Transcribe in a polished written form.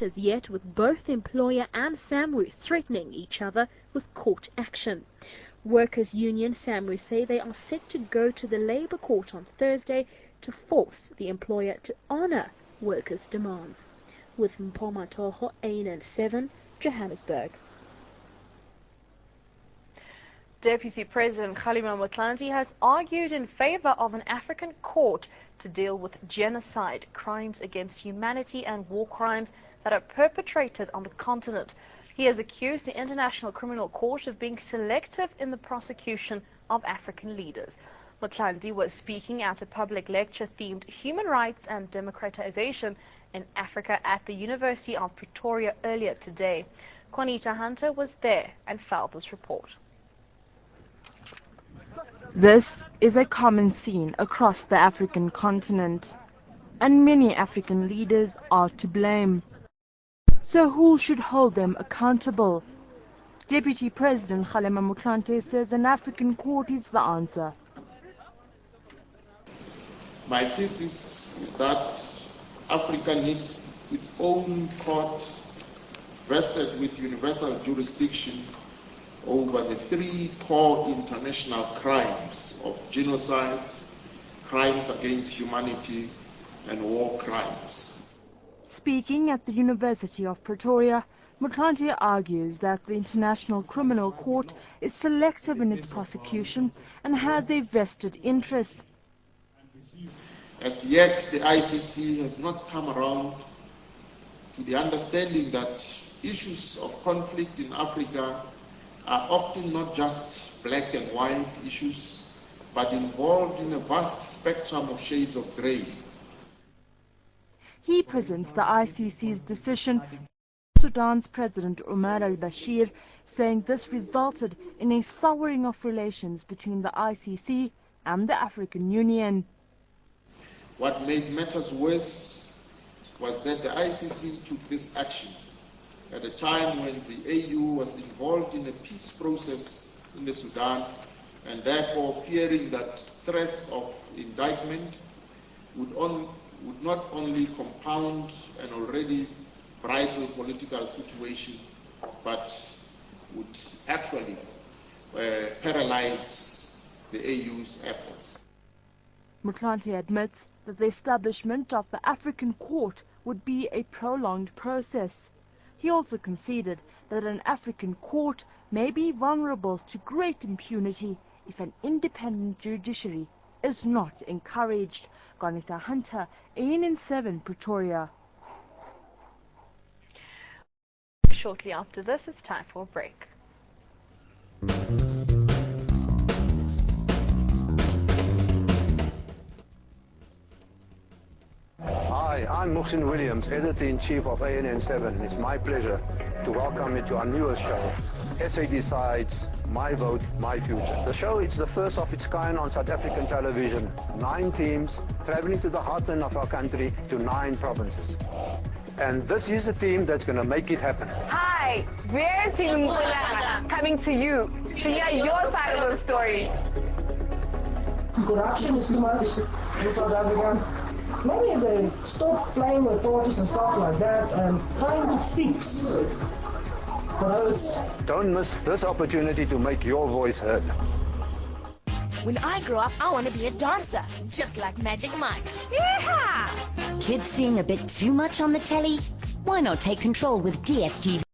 as yet, with both employer and SAMRO threatening each other with court action. Workers' union SAMRO say they are set to go to the Labour Court on Thursday to force the employer to honour workers' demands. With Mpoma Toho, ANN7, Johannesburg. Deputy President Kgalema Motlanthe has argued in favor of an African court to deal with genocide, crimes against humanity and war crimes that are perpetrated on the continent. He has accused the International Criminal Court of being selective in the prosecution of African leaders. Motlanthe was speaking at a public lecture themed Human Rights and Democratisation in Africa at the University of Pretoria earlier today. Juanita Hunter was there and filed this report. This is a common scene across the African continent, and many African leaders are to blame. So who should hold them accountable? Deputy President Kgalema Motlanthe says an African court is the answer. My thesis is that Africa needs its own court vested with universal jurisdiction over the three core international crimes of genocide, crimes against humanity, and war crimes. Speaking at the University of Pretoria, Motlanthe argues that the International Criminal Court is selective in its prosecution and has a vested interest. As yet, the ICC has not come around to the understanding that issues of conflict in Africa are often not just black and white issues, but involved in a vast spectrum of shades of grey. He presents the ICC's decision to Sudan's President Omar al-Bashir, saying this resulted in a souring of relations between the ICC and the African Union. What made matters worse was that the ICC took this action at a time when the AU was involved in a peace process in the Sudan, and therefore fearing that threats of indictment would not only compound an already vital political situation, but would actually paralyze the AU's efforts. Motlanthe admits that the establishment of the African court would be a prolonged process. He also conceded that an African court may be vulnerable to great impunity if an independent judiciary is not encouraged. Juanita Hunter, ANN7, Pretoria. Shortly after this, it's time for a break. Hi, I'm Mr Williams, Editor-in-Chief of ANN7. It's my pleasure to welcome you to our newest show, SA Decides, My Vote, My Future. The show is the first of its kind on South African television. 9 teams traveling to the heartland of our country to 9 provinces. And this is the team that's going to make it happen. Hi, we're Team Mpumalanga, coming to you to hear your side of the story. Corruption is too much in South Africa. Maybe if they stop playing with torches and stuff like that and trying to fix roads. Don't miss this opportunity to make your voice heard. When I grow up, I want to be a dancer, just like Magic Mike. Yeah! Kids seeing a bit too much on the telly? Why not take control with DSTV?